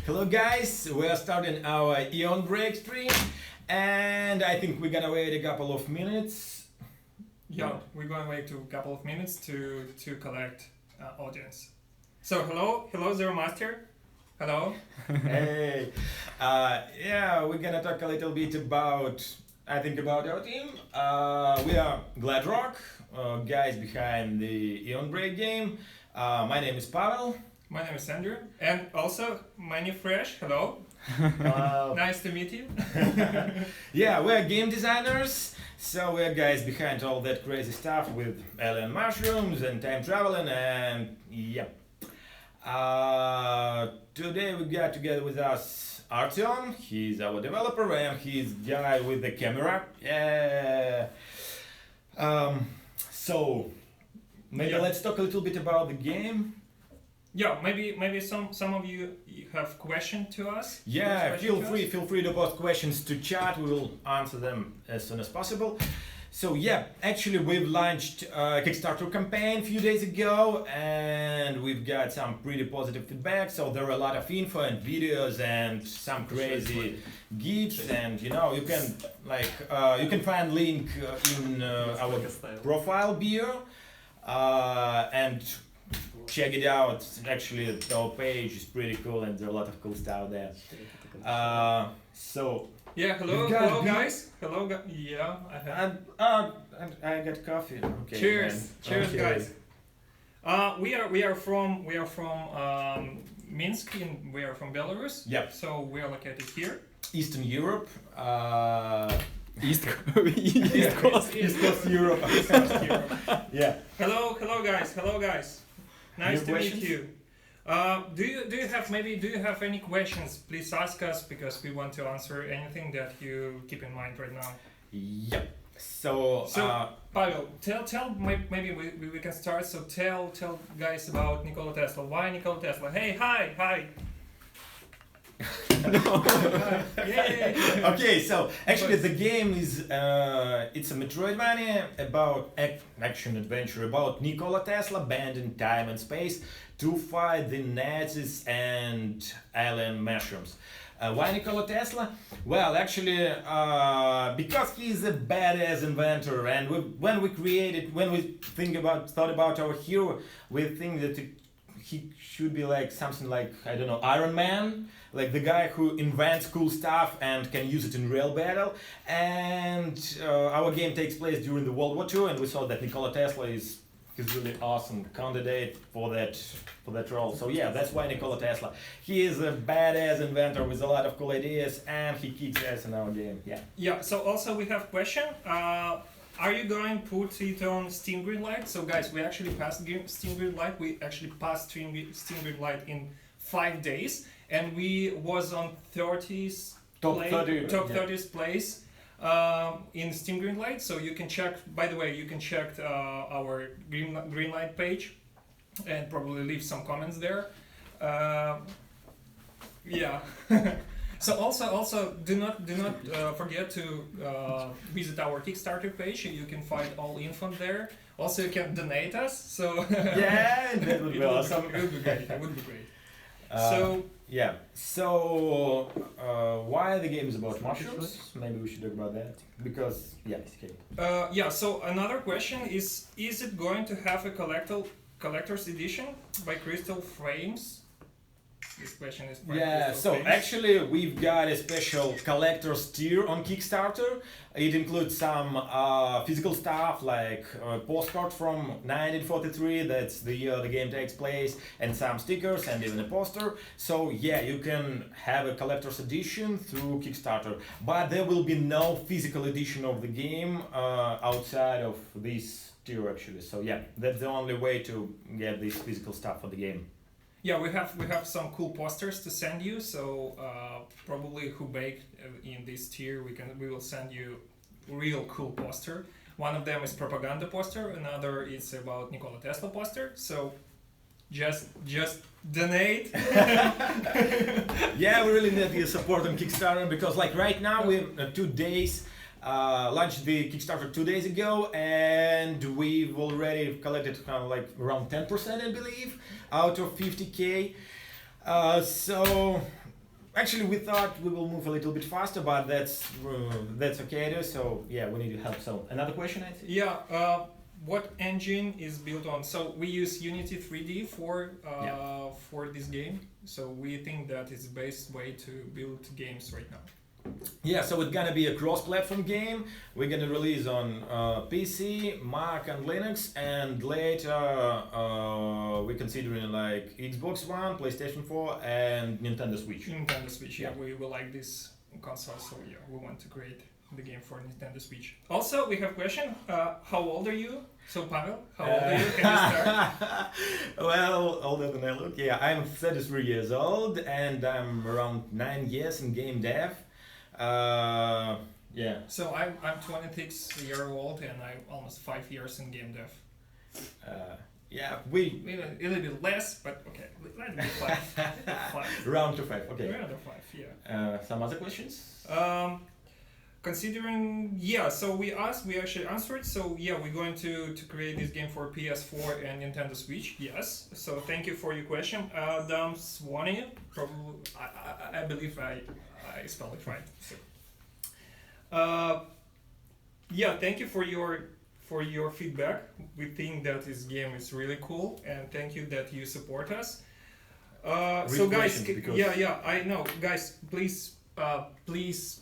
Hello guys, we are starting our Eon Break stream and I think we're gonna wait a couple of minutes. Yeah, we're going to wait a couple of minutes to collect audience. So hello Zero Master. Hello. Hey, yeah, we're gonna talk a little bit about our team. We are Glad Rock, guys behind the Eon Break game. My name is Pavel. My name is Andrew, and also Many Fresh. Hello. Nice to meet you. Yeah, we're game designers, so we're guys behind all that crazy stuff with alien mushrooms and time traveling and yeah. Today we got together with us Artyom. He's our developer and he's guy with the camera. Yeah. So maybe let's talk a little bit about the game. Yeah, maybe some of you have questions to us. Yeah, feel free to post questions to chat. We will answer them as soon as possible. So yeah, actually we've launched a Kickstarter campaign a few days ago and we've got some pretty positive feedback. So there are a lot of info and videos and some crazy gifts, and you know you can find link in our profile bio and check it out. Actually, our page is pretty cool and there are a lot of cool stuff there. So yeah, hello guys. Yeah, I got coffee. Okay. Cheers, okay. guys. We are from Minsk, and we are from Belarus. Yep. So we are located here. Eastern Europe. East Coast Europe. East Coast Europe. Yeah. Hello guys. Nice to meet you. Do you have any questions? Please ask us because we want to answer anything that you keep in mind right now. Yep. So Pavel, tell maybe we can start. So tell guys about Nikola Tesla. Why Nikola Tesla? Hey, hi. Yay. Okay, so actually the game is it's a Metroidvania about action adventure about Nikola Tesla banned in time and space to fight the Nazis and alien mushrooms. Why Nikola Tesla? Well, actually, because he's a badass inventor, and when we thought about our hero, we think that he should be like something like, I don't know, Iron Man, like the guy who invents cool stuff and can use it in real battle. And our game takes place during the World War II, and we saw that Nikola Tesla is really awesome candidate for that role. So yeah, that's why Nikola Tesla. He is a badass inventor with a lot of cool ideas, and he kicks ass in our game. Yeah. Yeah. So also we have question. Are you going to put it on Steam Greenlight? So guys, we actually passed Steam Greenlight. We actually passed Steam Greenlight in 5 days, and we was on 30th top 30th place in Steam Greenlight. So you can check. By the way, you can check our Greenlight page, and probably leave some comments there. Yeah. So also do not forget to visit our Kickstarter page. You can find all info there. Also, you can donate us. So yeah, that would be awesome. It would be great. It would be great. So why the game is about mushrooms? Maybe we should talk about that because okay. So another question is it going to have a collector's edition by Crystal Frames? This question is so actually we've got a special collector's tier on Kickstarter. It includes some physical stuff like a postcard from 1943, that's the year the game takes place, and some stickers and even a poster. So yeah, you can have a collector's edition through Kickstarter, but there will be no physical edition of the game outside of this tier actually. So yeah, that's the only way to get this physical stuff for the game. Yeah, we have some cool posters to send you. So probably who baked in this tier, we will send you real cool poster. One of them is propaganda poster. Another is about Nikola Tesla poster. So just donate. Yeah, we really need your support on Kickstarter because like right now we have 2 days. Launched the Kickstarter 2 days ago, and we've already collected around 10%, I believe, out of 50k. So actually, we thought we will move a little bit faster, but that's okay too. So yeah, we need help. So another question, I think. Yeah. What engine is built on? So we use Unity 3D for this game. So we think that is the best way to build games right now. Yeah, so it's gonna be a cross-platform game. We're gonna release on PC, Mac, and Linux, and later we're considering like Xbox One, PlayStation 4, and Nintendo Switch. Nintendo Switch. Yeah, we like this console, so yeah, we want to create the game for Nintendo Switch. Also, we have question. How old are you? So Pavel, how old are you? Can you start? Well, older than I look. Yeah, I'm 33 years old, and I'm around 9 years in game dev. Yeah. So I'm 26 year old and I'm almost 5 years in game dev. Yeah, Maybe a little bit less, but okay, let's be 5. round to 5. Okay. Around 5, yeah. Some other questions? Considering, so we actually answered. So yeah, we're going to create this game for PS4 and Nintendo Switch. Yes. So thank you for your question. Adam Swanee, probably I believe I spelled it right. So, thank you for your feedback. We think that this game is really cool, and thank you that you support us. So guys, I know, guys, please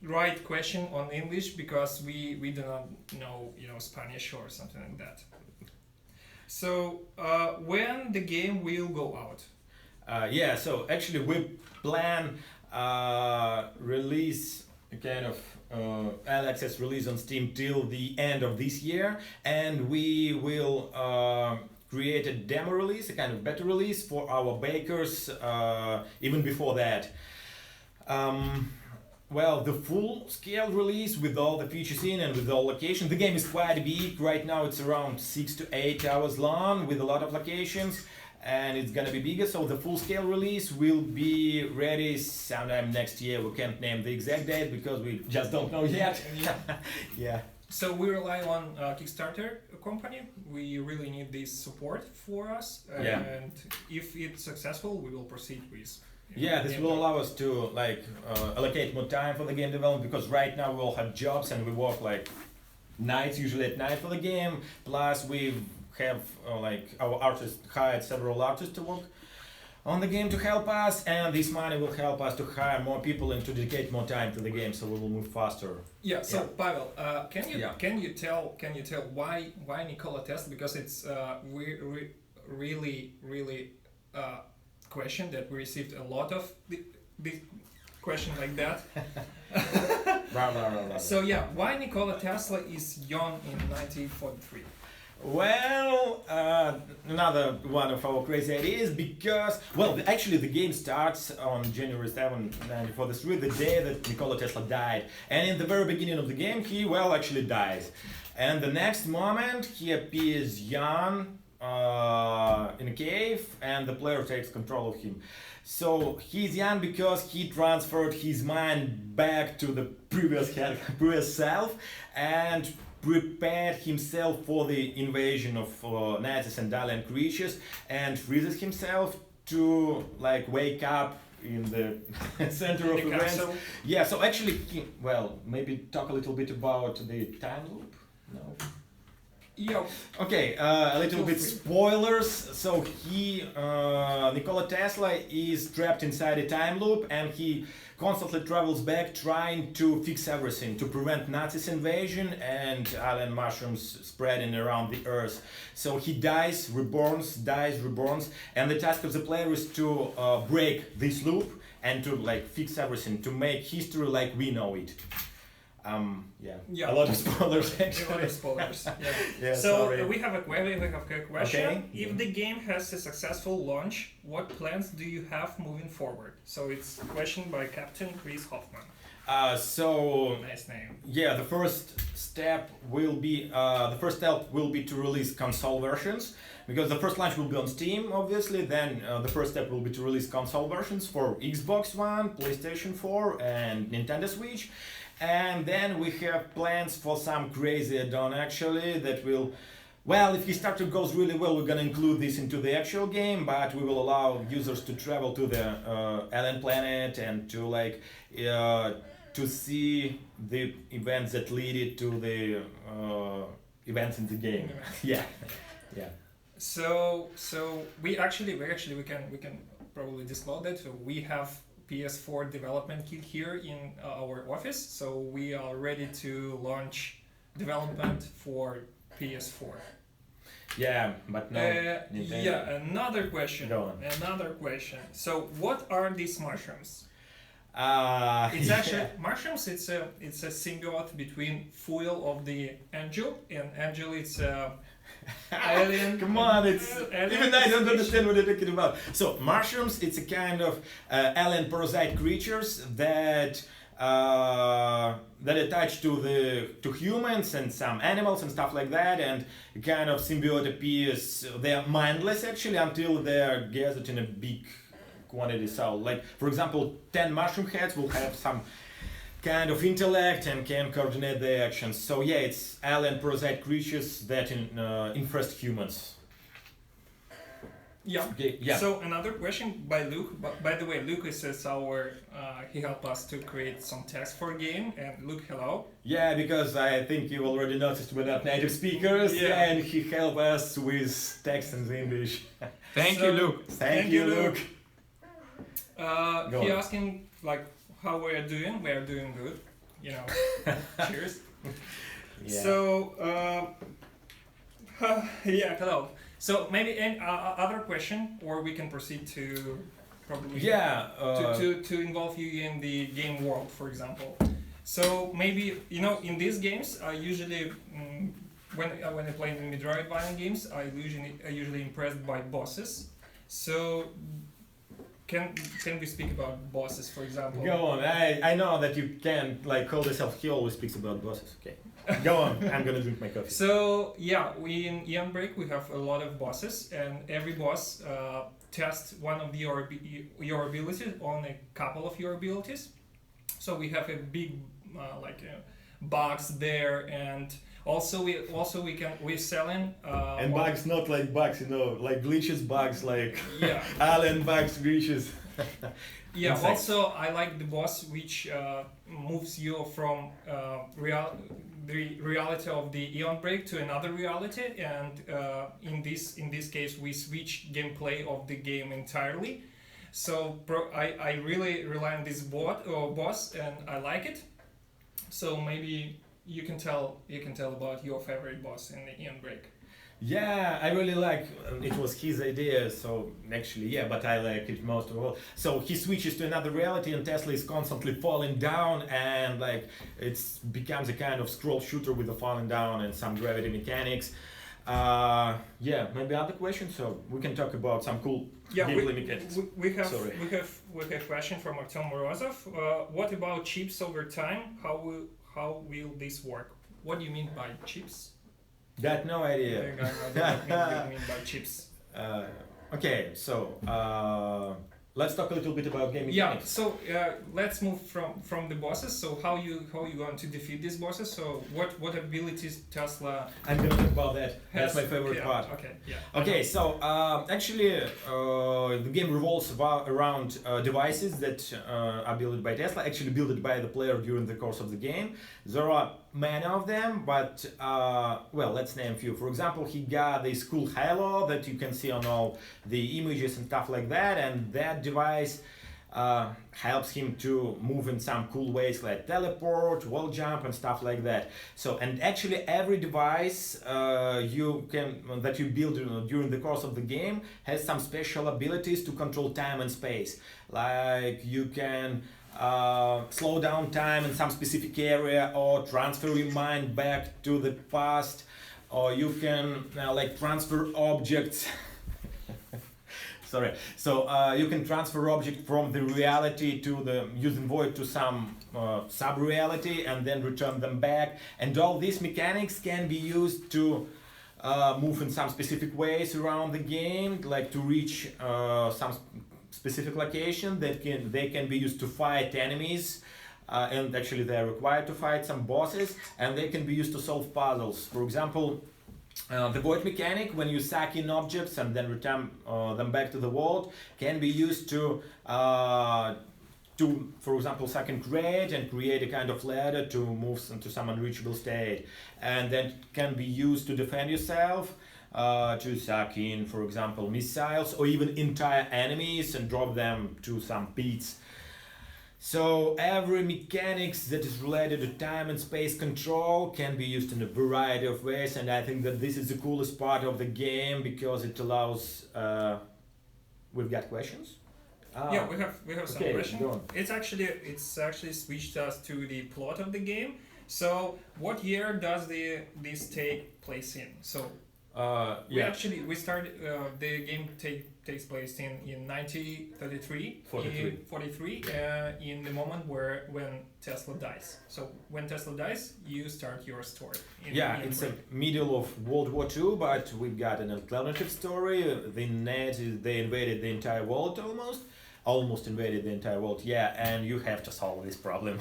write question on English because we do not know Spanish or something like that. So when the game will go out? So actually we plan release kind of early access release on Steam till the end of this year, and we will create a demo release, a kind of beta release for our bakers even before that. Well, the full-scale release with all the features in and with all locations. The game is quite big. Right now it's around 6 to 8 hours long with a lot of locations, and it's gonna be bigger. So the full-scale release will be ready sometime next year. We can't name the exact date because we just don't know yet. Yeah. So we rely on Kickstarter company. We really need this support for us, and if it's successful, we will proceed with. Yeah, this will allow us to allocate more time for the game development, because right now we all have jobs and we work like nights, usually at night for the game. Plus we have our artists hired several artists to work on the game to help us, and this money will help us to hire more people and to dedicate more time to the game, so we will move faster. Yeah. So Pavel, can you tell why Nikola Tesla? Because it's really question that we received a lot of the question like that. So why Nikola Tesla is young in 1943? Well, another one of our crazy ideas, because, actually the game starts on January 7, 1943, the day that Nikola Tesla died. And in the very beginning of the game, he, actually dies. And the next moment, he appears young, in a cave, and the player takes control of him. So he's young because he transferred his mind back to the previous self and prepared himself for the invasion of Nazis and alien creatures, and freezes himself to wake up in the center of events. Yeah, so actually, maybe talk a little bit about the time loop. No. Yeah. Okay, a little bit spoilers. So Nikola Tesla is trapped inside a time loop, and he constantly travels back trying to fix everything, to prevent Nazis invasion and alien mushrooms spreading around the earth. So he dies, reborns, and the task of the player is to break this loop and to fix everything, to make history like we know it. A lot of spoilers actually. A lot of spoilers. Yeah, so sorry. we have a question. Okay. If the game has a successful launch, what plans do you have moving forward? So it's a question by Captain Chris Hoffman. Nice name. Yeah, the first step will be to release console versions, because the first launch will be on Steam, obviously. Then the first step will be to release console versions for Xbox One, PlayStation 4, and Nintendo Switch. And then we have plans for some crazy add-on actually that will Well, if Kickstarter goes really well, we're gonna include this into the actual game, but we will allow users to travel to the alien planet and to to see the events that lead it to the events in the game. Yeah, yeah. So we can probably disclose that. So we have PS4 development kit here in our office. So we are ready to launch development for PS4. Yeah, but no. Nintendo. Yeah, another question. Go on. Another question. So what are these mushrooms? It's Yeah. actually mushrooms. It's a symbiote between foil of the angel, and angel it's alien. Come on, it's alien even I don't species. understand what you're talking about. So mushrooms, it's a kind of alien parasite creatures that that attach to humans and some animals and stuff like that, and a kind of symbiote appears. They're mindless actually until they're gathered in a big quantity. So, like for example, 10 mushroom heads will have some kind of intellect and can coordinate their actions. So yeah, it's alien parasite creatures that infest humans. Yeah. Okay, yeah. So another question by Luke. By the way, Lucas is our. He helped us to create some text for game. And Luke, hello. Yeah, because I think you already noticed we're not native speakers, Yeah. and he helped us with text in English. Thank So- you, Luke. Thank you, Luke. Go He on. asking like how we are doing. We are doing good. You know. Cheers. Yeah. So yeah, hello. So maybe any other question, or we can proceed to probably Yeah. to involve you in the game world, for example. So maybe in these games, I usually when I play the Metroidvania games, I usually impressed by bosses. So can we speak about bosses, for example? Go on. I know that you can't call yourself. He always speaks about bosses. Okay. Go on. I'm gonna drink my coffee. So yeah, we in Eon Break we have a lot of bosses, and every boss tests one of your abilities on a couple of your abilities. So we have a big bugs there, and we're selling And bugs, not like bugs, like glitches bugs, like yeah. alien bugs, glitches. Yeah, Insects. also I like the boss which moves you from the reality of the Eon Break to another reality, and in this case we switch gameplay of the game entirely. So I really rely on this boss, and I like it. So maybe you can tell about your favorite boss in the Eon Break. Yeah, I really like. It was his idea, so actually, yeah, but I like it most of all. So he switches to another reality, and Tesla is constantly falling down, and it becomes a kind of scroll shooter with the falling down and some gravity mechanics. Yeah, maybe other questions. So we can talk about some cool gameplay mechanics. We have Sorry. we have question from Artem Morozov. What about chips over time? How will this work? What do you mean by chips? Got no idea. I don't know what you mean by chips. Okay, so let's talk a little bit about game Yeah, mechanics. so let's move from the bosses. So how you going to defeat these bosses? So what abilities Tesla I'm gonna talk about that. has? That's my favorite Yeah, part. Okay, yeah. Okay, so actually, the game revolves around devices that are built by Tesla, actually built by the player during the course of the game. There are many of them, but well, let's name a few. For example, he got this cool halo that you can see on all the images and stuff like that, and that device helps him to move in some cool ways like teleport, wall jump, and stuff like that. So, and actually every device that you build during the course of the game has some special abilities to control time and space. Like you can slow down time in some specific area, or transfer your mind back to the past, or you can transfer objects. Sorry. So you can transfer object from the reality to the using void to some sub-reality and then return them back. And all these mechanics can be used to move in some specific ways around the game, like to reach some specific location that they can be used to fight enemies. And actually they're required to fight some bosses, and they can be used to solve puzzles. For example, The void mechanic, when you suck in objects and then return them back to the vault, can be used to, for example, suck in crate and create a kind of ladder to move to some unreachable state, and then can be used to defend yourself. To suck in, for example, missiles or even entire enemies and drop them to some pits. So every mechanics that is related to time and space control can be used in a variety of ways, and I think that this is the coolest part of the game because it allows. We've got questions. Yeah, we have some okay, questions. go on. It's actually switched us to the plot of the game. So what year does this take place in? So we started the game takes place in 1933 43 in the moment when Tesla dies. So when Tesla dies, you start your story. It's a middle of World War II, but we've got an alternative story. The Nazis, they invaded the entire world almost invaded the entire world. And you have to solve this problem.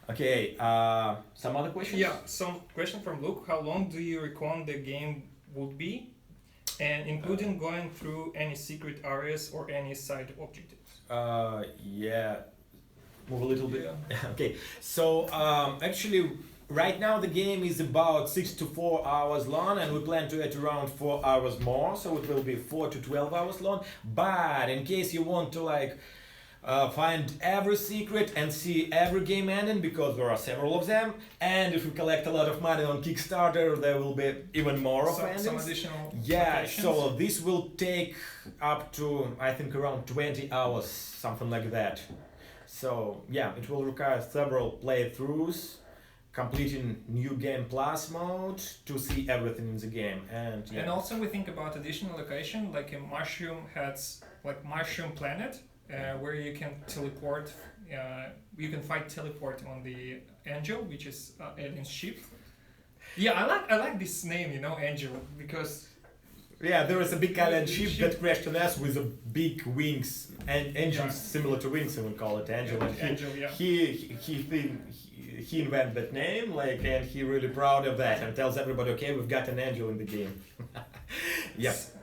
Okay, some other questions? Yeah, some question from Luke. How long do you reckon the game would be? And including going through any secret areas or any side objectives? Move a little bit. Okay, so actually right now the game is about 6 to 4 hours long, and we plan to add around 4 hours more, so it will be 4 to 12 hours long. But in case you want to find every secret and see every game ending, because there are several of them, and if we collect a lot of money on Kickstarter, there will be even more of endings. Some additional locations. So this will take up to, I think, around 20 hours, something like that. So it will require several playthroughs, completing New Game Plus mode to see everything in the game. And also we think about additional location, like a Mushroom Planet, where you can teleport. You can fight teleport on the Angel, which is alien ship. I like this name, Angel, because there is a big alien ship that crashed on us with a big wings and engines similar to wings, and we call it Angel. He invented that name, and he really proud of that, and tells everybody, okay, we've got an angel in the game.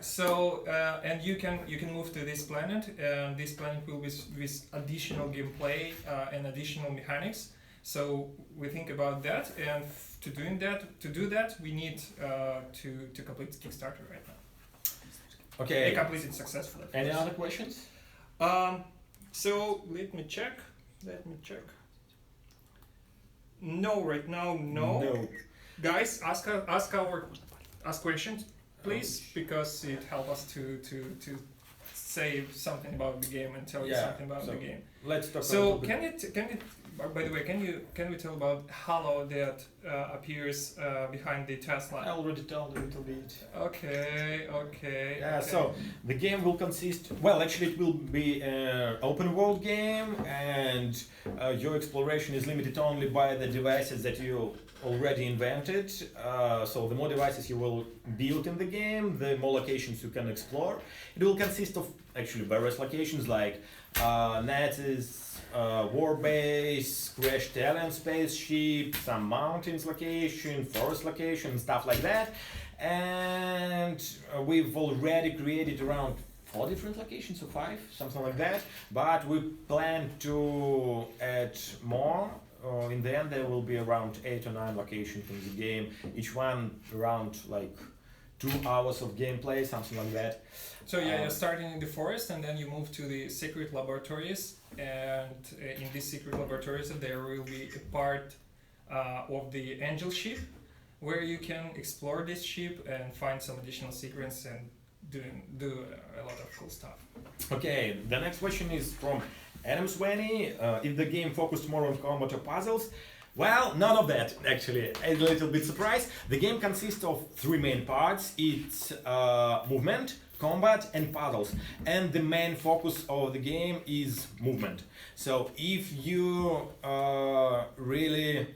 So and you can move to this planet. This planet will be with additional gameplay and additional mechanics. So we think about that, and to do that, we need to complete Kickstarter right now. Okay. We completed successfully. Any other questions? So let me check. No, right now, no. Guys, ask questions, please, because it helps us to say something about the game and tell you something about the game. Let's talk. So can you? By the way, can we tell about Halo that appears behind the Tesla? I already told a little bit. Okay. So the game will consist. Well, actually, it will be an open world game, and your exploration is limited only by the devices that you already invented. So the more devices you will build in the game, the more locations you can explore. It will consist of actually various locations like Nazis. War base, crashed alien spaceship, some mountains location, forest location, stuff like that. And we've already created around 4 different locations, or 5, something like that. But we plan to add more. In the end, there will be around 8 or 9 locations in the game, each one around 2 hours of gameplay, something like that. So you're starting in the forest, and then you move to the secret laboratories, and in these secret laboratories there will be a part of the Angel ship where you can explore this ship and find some additional secrets and do a lot of cool stuff. Okay, the next question is from Adam Swaney. If the game focused more on combat or puzzles? Well, none of that, actually. A little bit surprised. The game consists of 3 main parts. It's movement, combat, and puzzles. And the main focus of the game is movement. So if you really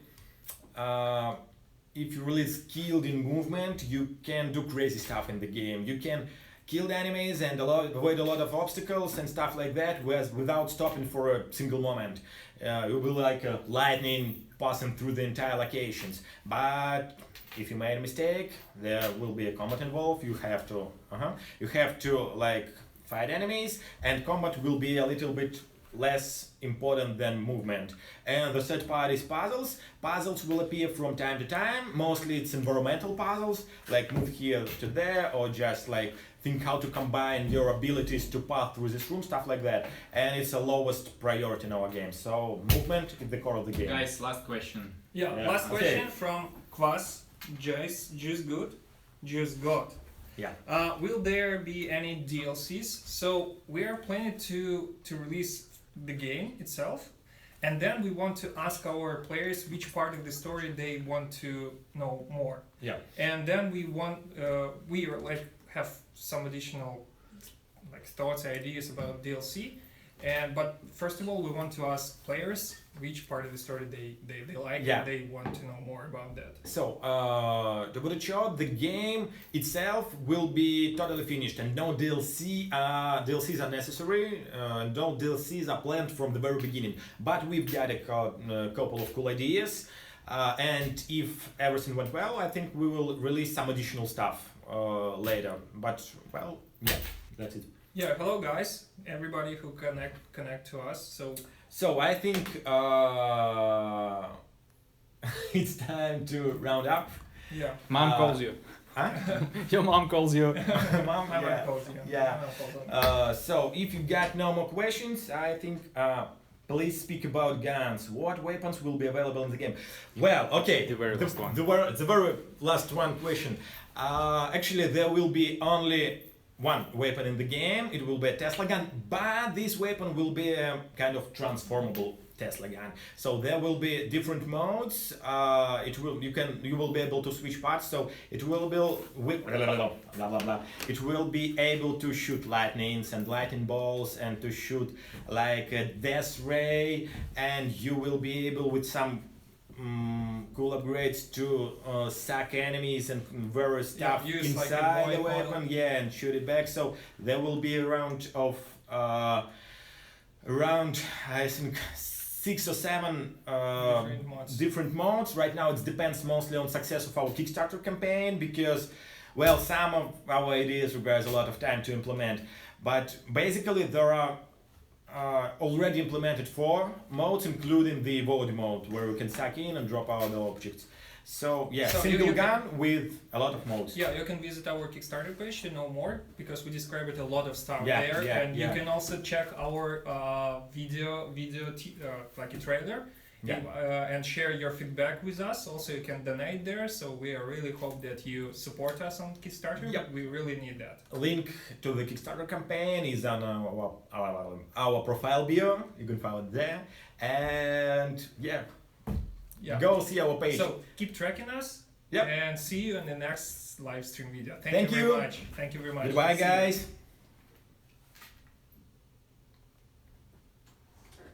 skilled in movement, you can do crazy stuff in the game. You can kill the enemies and avoid a lot of obstacles and stuff like that without stopping for a single moment. It will be like a lightning passing through the entire locations. But if you made a mistake, there will be a combat involved. You have to like fight enemies, and combat will be a little bit less important than movement. And the third part is puzzles. Puzzles will appear from time to time. Mostly it's environmental puzzles, like move here to there, or just like think how to combine your abilities to pass through this room, stuff like that. And it's the lowest priority in our game. So movement is the core of the game. Guys, last question. Yeah, last question from Kvass, Juice Good, Juice God. Yeah. Will there be any DLCs? So we are planning to release the game itself, and then we want to ask our players which part of the story they want to know more. Yeah. And then we are like have some additional like thoughts, ideas about DLC. But first of all, we want to ask players which part of the story they like, and they want to know more about that. So, to put it short, the game itself will be totally finished, and no DLCs are necessary. No DLCs are planned from the very beginning. But we've got a couple of cool ideas, and if everything went well, I think we will release some additional stuff later. But well, yeah, that's it. Yeah, hello guys, everybody who connect to us. So I think it's time to round up. Yeah. Mom calls you. Huh? Your mom calls you. Mom, so if you got no more questions, I think please speak about guns. What weapons will be available in the game? Well, okay. The very last one. The very last one question. Actually, there will be only one weapon in the game. It will be a Tesla gun, but this weapon will be a kind of transformable Tesla gun. So there will be different modes. You will be able to switch parts. So it will be It will be able to shoot lightnings and lightning balls, and to shoot like a death ray, and you will be able with some cool upgrades to suck enemies and various stuff inside like the weapon, and shoot it back. So there will be around I think 6 or 7 different modes. Right now it depends mostly on success of our Kickstarter campaign, because well, some of our ideas requires a lot of time to implement, but basically there are already implemented 4 modes, including the void mode, where you can suck in and drop out the objects. So yeah, so single gun with a lot of modes. Yeah, you can visit our Kickstarter page to know more, because we describe it a lot of stuff there, and you can also check our video like a trailer. And share your feedback with us. Also, you can donate there. So we really hope that you support us on Kickstarter. We really need that. Link to the Kickstarter campaign is on our profile bio. You can find it there. And go see our page. So keep tracking us. Yep. And see you in the next live stream video. Thank you very much. Thank you very much. Goodbye, guys.